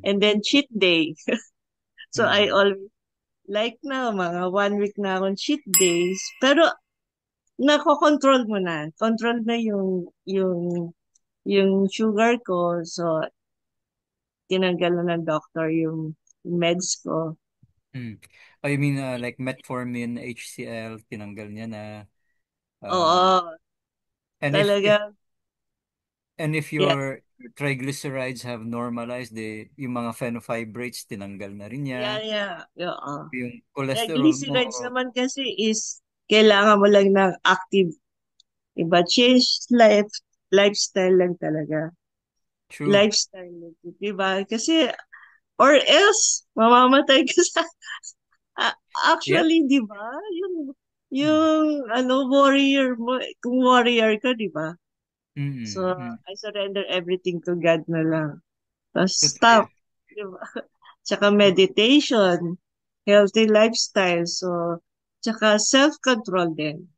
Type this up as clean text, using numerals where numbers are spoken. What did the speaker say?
And then cheat day. So I Mm. always like na mga 1 week na akong cheat days. Pero nako-control mo na. Control na yung sugar ko. So tinanggal na ng doctor yung meds ko. Mm. Oh, you mean like metformin, HCl, tinanggal niya na. Um, Oo, and talaga. if Yeah, your triglycerides have normalized, yung mga phenofibrates, tinanggal na rin niya. yeah, yeah. Oo. Yung cholesterol mo, Triglycerides naman kasi is kailangan mo lang ng active, iba, change lifestyle lang talaga. true. Lifestyle lang, diba? Kasi, or else, mamamatay ka sa, a- Yep. actually, diba? Yung warrior mo, kung warrior ka, diba? So, Mm-mm. Mm. I surrender everything to God na lang. Tapos, Totoo stop. yan. Diba? Tsaka meditation, healthy lifestyle. So, tsaka self-control din.